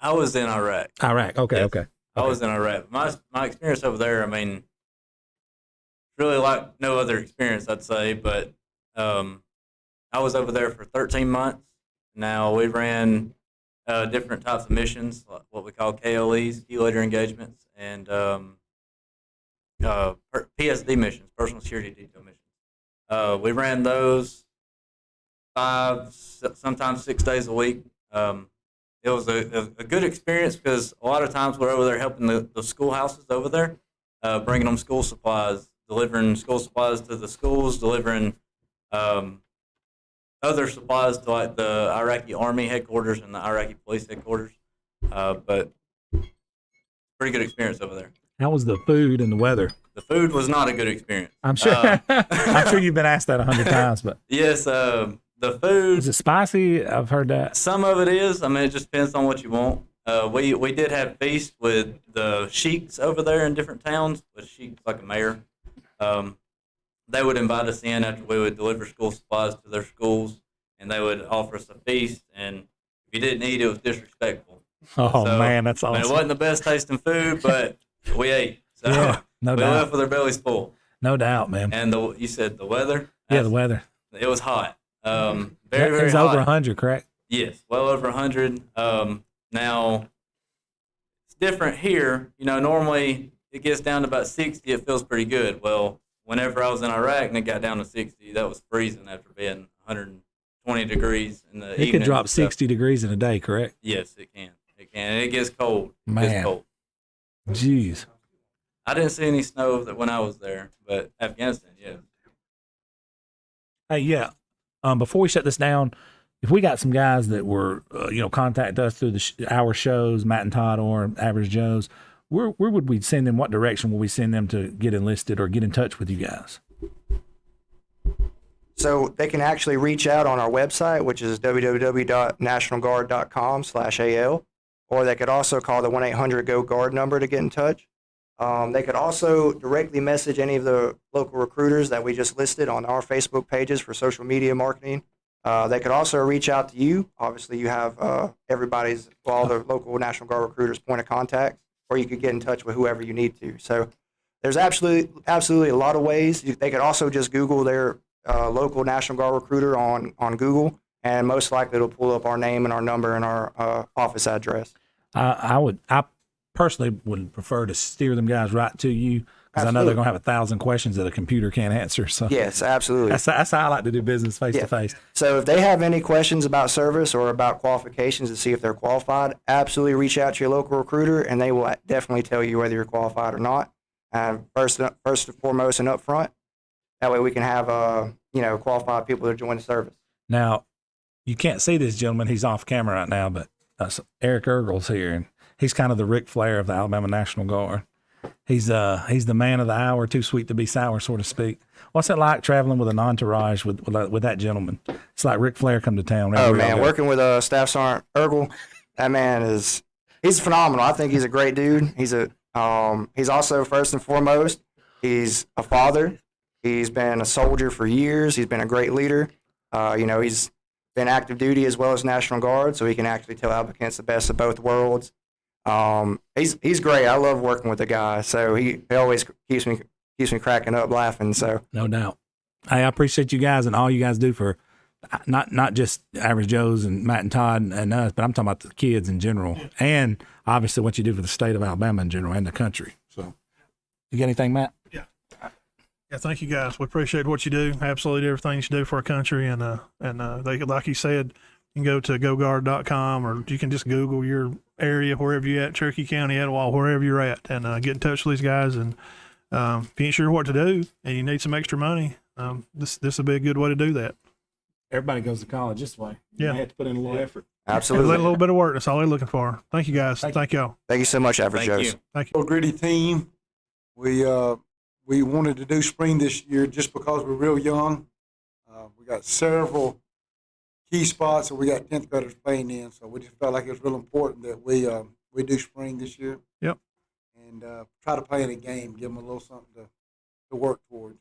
I was in Iraq. Okay, Yes. okay. I was in Iraq. My experience over there, I mean, really like no other experience, I'd say. But I was over there for 13 months. Now, we ran different types of missions, like what we call KLEs, key leader engagements, and PSD missions, personal security detail missions. We ran those 5, sometimes 6 days a week. It was a good experience because a lot of times we're over there helping the schoolhouses over there, bringing them school supplies, delivering school supplies to the schools, delivering other supplies to like the Iraqi Army headquarters and the Iraqi police headquarters. But pretty good experience over there. How was the food and the weather? The food was not a good experience. I'm sure. I'm sure you've been asked that 100 times, but yes, the food. Is it spicy? I've heard that. Some of it is. I mean, it just depends on what you want. We did have feast with the sheiks over there in different towns. But sheik's like a mayor. They would invite us in after we would deliver school supplies to their schools, and they would offer us a feast. And if you didn't eat, it was disrespectful. Oh, So, man, that's awesome. I mean, it wasn't the best tasting food, but we ate. So Yeah, no we doubt. left with our bellies full. No doubt, man. And you said the weather? Yeah, the weather. It was hot. Very, It very was hot. over 100, correct? Yes, well over 100. Now, it's different here. Normally it gets down to about 60. It feels pretty good. Well, whenever I was in Iraq and it got down to 60, that was freezing after being 120 degrees in the evening. It could drop and stuff. 60 degrees in a day, correct? Yes, it can. It can. And it gets cold. It Man. gets cold. Jeez. I didn't see any snow when I was there, but Afghanistan, yeah. Hey, yeah. Before we shut this down, if we got some guys that were, contact us through our shows, Matt and Todd or Average Joe's, where would we send them? What direction will we send them to get enlisted or get in touch with you guys? So they can actually reach out on our website, which is www.nationalguard.com/AL, or they could also call the 1-800-GO-GUARD number to get in touch. They could also directly message any of the local recruiters that we just listed on our Facebook pages for social media marketing. They could also reach out to you. Obviously, you have all the local National Guard recruiters' point of contact, or you could get in touch with whoever you need to. So there's absolutely a lot of ways. They could also just Google their local National Guard recruiter on Google, and most likely it'll pull up our name and our number and our office address. I personally would prefer to steer them guys right to you because I know they're going to have 1,000 questions that a computer can't answer. So yes, absolutely. That's how I like to do business face to face. So if they have any questions about service or about qualifications to see if they're qualified, absolutely reach out to your local recruiter, and they will definitely tell you whether you're qualified or not. First and foremost and up front. That way we can have qualified people to join the service. Now, you can't see this gentleman. He's off camera right now, but Eric Ergel's here, and he's kind of the Ric Flair of the Alabama National Guard. He's the man of the hour, too sweet to be sour, so to speak. What's it like traveling with an entourage with that gentleman? It's like Ric Flair come to town. Oh man, working with Staff Sergeant Ergel, that man he's phenomenal. I think he's a great dude. He's also first and foremost, he's a father. He's been a soldier for years. He's been a great leader. He's been active duty as well as National Guard, so he can actually tell applicants the best of both worlds. He's great. I love working with the guy. So he always keeps me cracking up laughing. So no doubt. Hey, I appreciate you guys and all you guys do for not just Average Joe's and Matt and Todd and us, but I'm talking about the kids in general, and obviously what you do for the state of Alabama in general and the country. So, you got anything, Matt? Yeah, thank you guys. We appreciate what you do. Absolutely everything you do for our country, and they, like you said, can go to goguard.com, or you can just Google your area, wherever you're at, Cherokee County, Etowah, wherever you're at, and get in touch with these guys. And if you ain't sure what to do and you need some extra money, this will be a good way to do that. Everybody goes to college this way. Yeah. They have to put in a little effort. Absolutely. A little bit of work. That's all they're looking for. Thank you, guys. Thank y'all. Thank you so much, Average Thank Joes. you. Thank you. A gritty team. We wanted to do spring this year just because we're real young. We got several key spots that we got 10th graders playing in, so we just felt like it was real important that we do spring this year. Yep. And try to play in a game, give them a little something to work towards.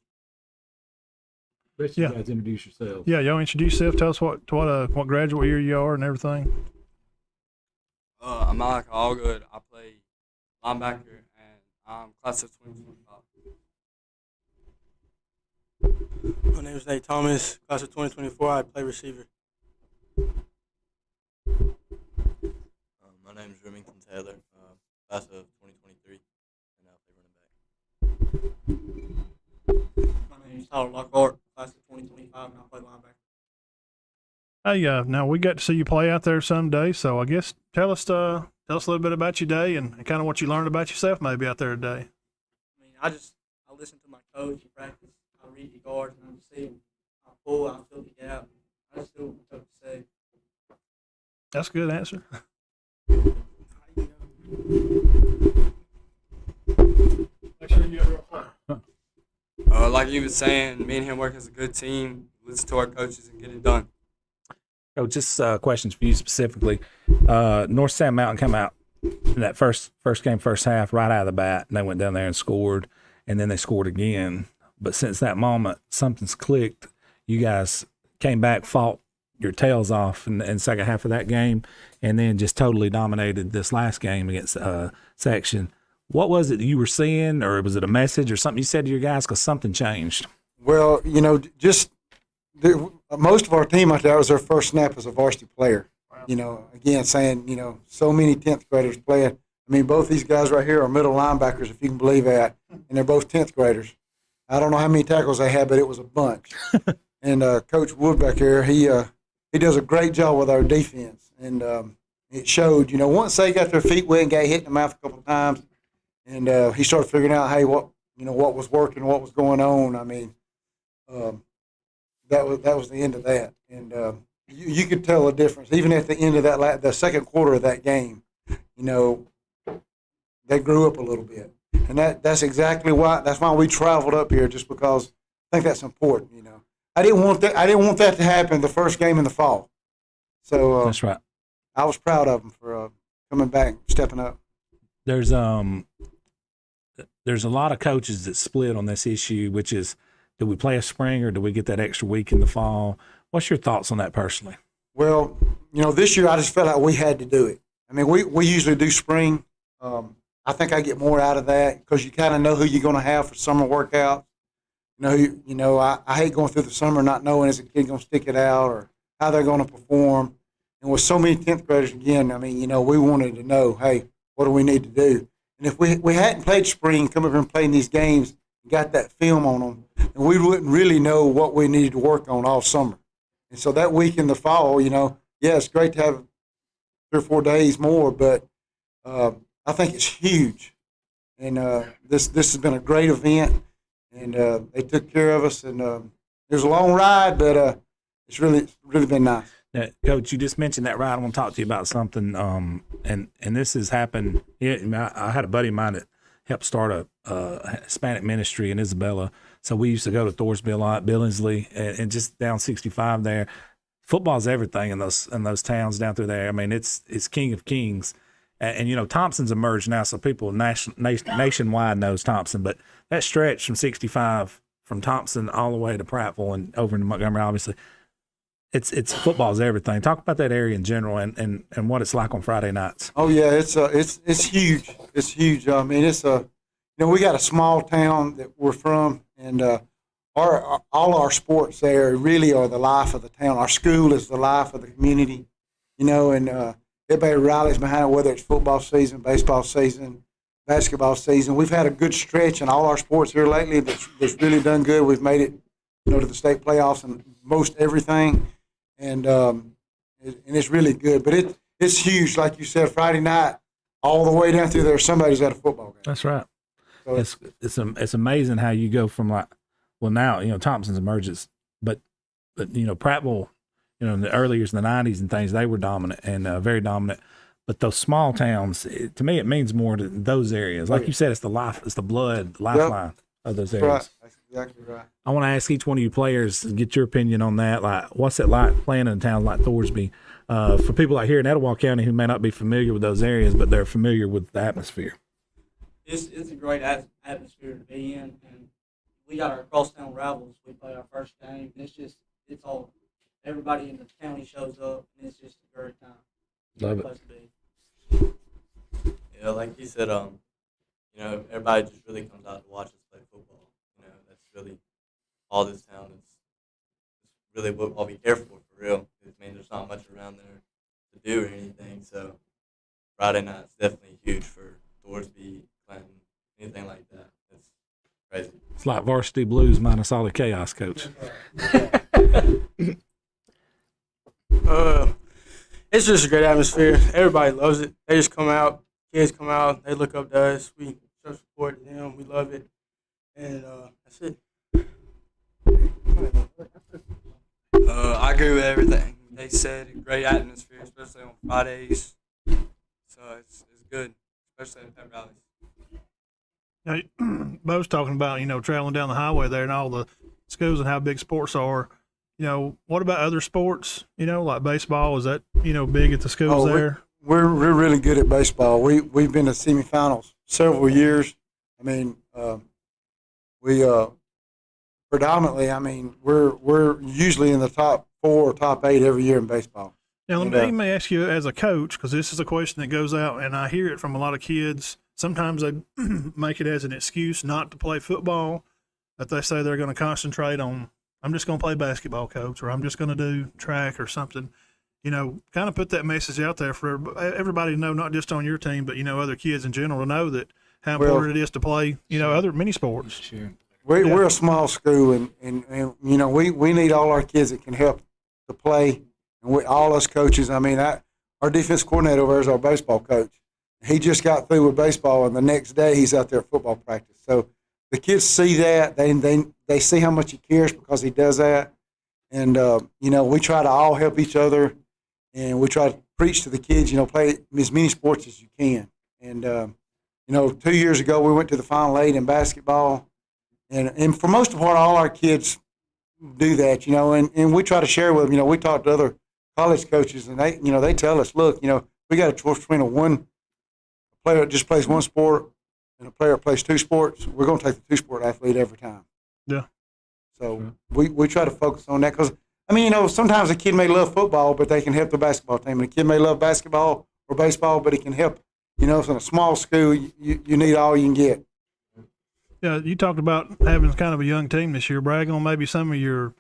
Let you guys introduce yourselves. Yeah, y'all introduce yourself. Tell us what graduate year you are and everything. I'm Malak Allgood. I play linebacker, and I'm class of 2025. My name is Nate Thomas, class of 2024. I play receiver. My name is Remington Taylor, class of 2023, and I play running back. My name is Tyler Lockhart, class of 2025, and I play linebacker. Hey, now we got to see you play out there someday, so I guess tell us a little bit about your day and kind of what you learned about yourself maybe out there today. I mean, I listen to my coach, practice, I read the guards, and I just see them. I pull, I fill the gap. I just do what my coach say. That's a good answer. Make sure you get real quick. Like you was saying, me and him work as a good team. Listen to our coaches and get it done. Coach, just questions for you specifically. North Sand Mountain come out in that first game, first half, right out of the bat, and they went down there and scored, and then they scored again. But since that moment, something's clicked. You guys came back, fought your tails off in the second half of that game, and then just totally dominated this last game against Section. What was it that you were seeing, or was it a message or something you said to your guys because something changed? Well, just most of our team out there was their first snap as a varsity player. Wow. Again, saying, so many 10th graders playing. I mean, both these guys right here are middle linebackers, if you can believe that, and they're both 10th graders. I don't know how many tackles they had, but it was a bunch. And Coach Wood back here, he does a great job with our defense, and it showed. Once they got their feet wet and got hit in the mouth a couple of times, and he started figuring out, hey, what was working, what was going on. I mean, that was the end of that, and you could tell the difference even at the end of that the second quarter of that game. They grew up a little bit, and that's exactly why. That's why we traveled up here, just because I think that's important. I didn't want that to happen the first game in the fall. So That's right. I was proud of them for coming back, stepping up. There's a lot of coaches that split on this issue, which is, do we play a spring or do we get that extra week in the fall? What's your thoughts on that personally? Well, this year I just felt like we had to do it. I mean, we usually do spring. I think I get more out of that because you kind of know who you're going to have for summer workouts. I hate going through the summer not knowing is a kid going to stick it out or how they're going to perform. And with so many 10th graders, again, I mean, we wanted to know, hey, what do we need to do? And if we hadn't played spring, come over and played these games, and got that film on them, and we wouldn't really know what we needed to work on all summer. And so that week in the fall, it's great to have 3 or 4 days more, but I think it's huge. And this has been a great event, and they took care of us. And it was a long ride, but it's really been nice. Coach, you just mentioned that ride. I want to talk to you about something, and this has happened. I had a buddy of mine that helped start a Hispanic ministry in Isabella. So we used to go to Thorsby a lot, Billingsley, and just down 65 there. Football's everything in those towns down through there. I mean, it's king of kings. And Thompson's emerged now, so people nationwide knows Thompson. But that stretch from 65, from Thompson all the way to Prattville and over into Montgomery, obviously, it's football's everything. Talk about that area in general and what it's like on Friday nights. Oh yeah, it's huge. It's huge. I mean, we got a small town that we're from, and all our sports there really are the life of the town. Our school is the life of the community, and everybody rallies behind it, whether it's football season, baseball season, basketball season. We've had a good stretch in all our sports here lately that's really done good. We've made it, to the state playoffs and most everything. And and it's really good. But it's huge, like you said, Friday night, all the way down through there. Somebody's at a football game. That's right. So It's amazing how you go from like, well, now Thompson's emerges, but Prattville, in the early years in the '90s and things, they were dominant and very dominant. But those small towns, to me, it means more to those areas. Like you said, it's the life, it's the blood, the lifeline of those areas. Right. That's exactly right. I want to ask each one of you players, get your opinion on that. Like, what's it like playing in a town like Thorsby? For people like here in Etowah County who may not be familiar with those areas, but they're familiar with the atmosphere. It's a great atmosphere to be in, and we got our crosstown rivals. We play our first game, and it's all everybody in the county shows up, and it's just a great time. Love it. Place to be. Yeah, like you said, everybody just really comes out to watch us play football. That's really all this town is. It's really what we care for real. I mean, there's not much around there to do or anything, so Friday night's definitely huge for Thorsby, Clinton, anything like that. It's crazy. It's like Varsity Blues minus all the chaos, Coach. It's just a great atmosphere. Everybody loves it. They just come out. Kids come out. They look up to us. We show support to them. We love it. And that's it. I agree with everything they said. Great atmosphere, especially on Fridays. So it's good, especially at pep rallies. Now, Bo's talking about, traveling down the highway there and all the schools and how big sports are. What about other sports? Like baseball, is that, big at the schools there? We're really good at baseball. We've been to semifinals several years. I mean, we predominantly. I mean, we're usually in the top 4 or top 8 every year in baseball. Now, let me ask you as a coach, because this is a question that goes out, and I hear it from a lot of kids. Sometimes they make it as an excuse not to play football, that they say they're going to concentrate on, I'm just going to play basketball, coach, or I'm just going to do track or something. Kind of put that message out there for everybody to know, not just on your team, but, other kids in general, to know that how important it is to play, other mini sports. Sure. We're a small school, and we need all our kids that can help to play. And all us coaches, I mean, our defense coordinator over there is our baseball coach. He just got through with baseball, and the next day he's out there at football practice. So the kids see that. They see how much he cares because he does that. And, we try to all help each other, and we try to preach to the kids, play as many sports as you can. And, 2 years ago we went to the Final 8 in basketball. And for most of the part, all our kids do that, and we try to share with them. We talk to other college coaches, and they tell us, look, we got a choice between a player that just plays one sport and a player that plays 2 sports. We're going to take the 2-sport athlete every time. Yeah. So we try to focus on that because, sometimes a kid may love football, but they can help the basketball team. And a kid may love basketball or baseball, but he can help. In a small school, you need all you can get. Yeah, you talked about having kind of a young team this year. Brag on maybe some of your,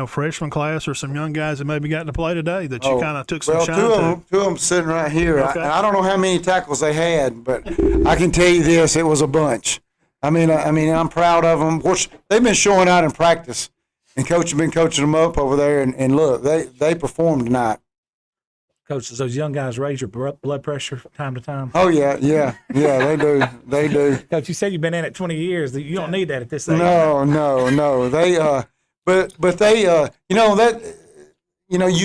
freshman class or some young guys that maybe got to play today that you kind of took some shine to. Two of them sitting right here. Okay. I don't know how many tackles they had, but I can tell you this: it was a bunch. I'm proud of them. Of course, they've been showing out in practice, and coach has been coaching them up over there. And look, they performed tonight. Coach, does those young guys raise your blood pressure from time to time? Oh yeah, they do. They do. Coach, you said you've been in it 20 years. You don't need that at this age. No. They, but they, you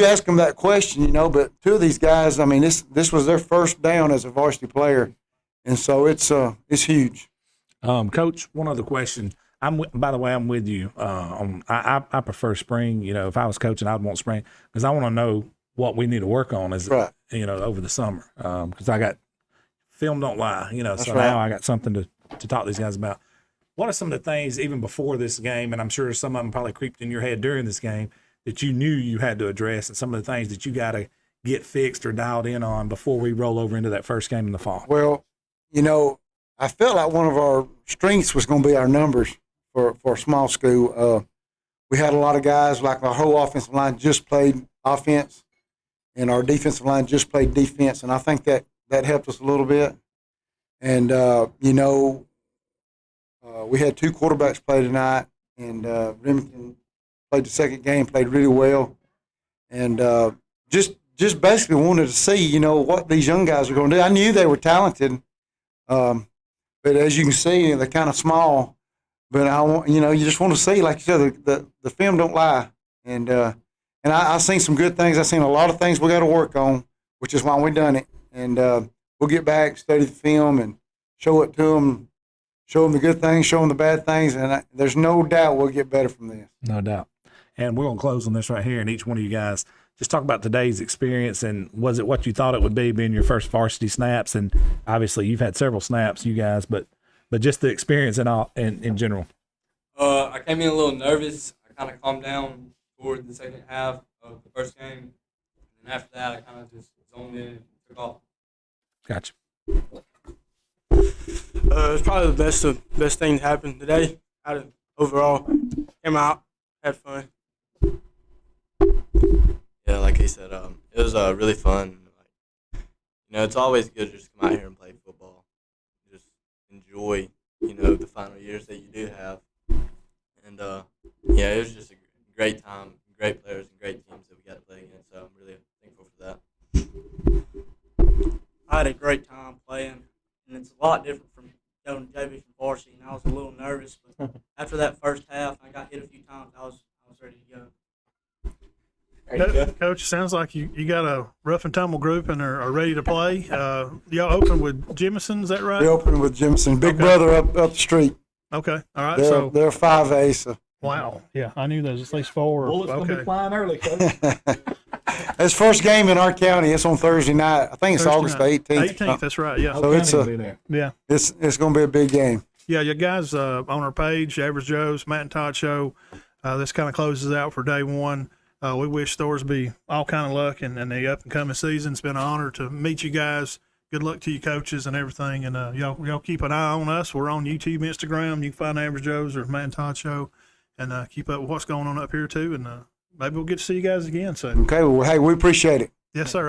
ask them that question, but 2 of these guys, this was their first down as a varsity player, and so it's huge. Coach, one other question. By the way, I'm with you. I prefer spring. If I was coaching, I'd want spring because I want to know what we need to work on over the summer. Because I got film don't lie, so right. now I got something to talk to these guys about. What are some of the things, even before this game, and I'm sure some of them probably creeped in your head during this game, that you knew you had to address, and some of the things that you got to get fixed or dialed in on before we roll over into that first game in the fall? Well, I felt like one of our strengths was going to be our numbers for a small school. We had a lot of guys, like our whole offensive line just played offense, and our defensive line just played defense, and I think that helped us a little bit. And, we had 2 quarterbacks play tonight, and Remington played the second game, played really well. And just just basically wanted to see, you know, what these young guys are going to do. I knew they were talented, but as you can see, they're kind of small. But I want, you know, you just want to see, like you said, the film don't lie. And I seen some good things. I seen a lot of things we got to work on, which is why we done it. And we'll get back, study the film, and show it to them. Show them the good things, show them the bad things, and there's no doubt we'll get better from this. No doubt. And we're going to close on this right here, and each one of you guys just talk about today's experience, and was it what you thought it would be, being your first varsity snaps? And obviously you've had several snaps, you guys, but just the experience and all in general. I came in a little nervous. I kind of calmed down toward the second half of the first game, and after that, I kind of just zoned in and took off. Gotcha. It's probably the best thing that happened today. Overall, came out, had fun. Yeah, like he said, it was really fun. Like, you know, it's always good to just come out here and play football. Just enjoy, you know, the final years that you do have. And yeah, it was just a great time, great players, and great teams that we got to play against. So I'm really thankful for that. I had a great time playing, and it's a lot different from going to JV from varsity, and I was a little nervous, but after that first half, I got hit a few times. I was ready to go. Coach, sounds like you got a rough and tumble group and are ready to play. Y'all open with Jemison, is that right? We opened with Jemison, big Okay. brother up the street. Okay, all right. They're 5A, so. Wow, yeah, I knew there's at least four. Bullets going to be flying early, Coach. It's first game in our county. It's on Thursday night. I think it's August the 18th. 18th, that's right, yeah. So it's going to be a big game. Yeah, you guys on our page, Average Joe's, Matt and Todd Show, this kind of closes out for day one. We wish Thorsby all kind of luck in the up-and-coming season. It's been an honor to meet you guys. Good luck to you coaches and everything. And y'all keep an eye on us. We're on YouTube, Instagram. You can find Average Joe's or Matt and Todd Show. And keep up with what's going on up here, too. And maybe we'll get to see you guys again soon. Okay, well, hey, we appreciate it. Yes, sir.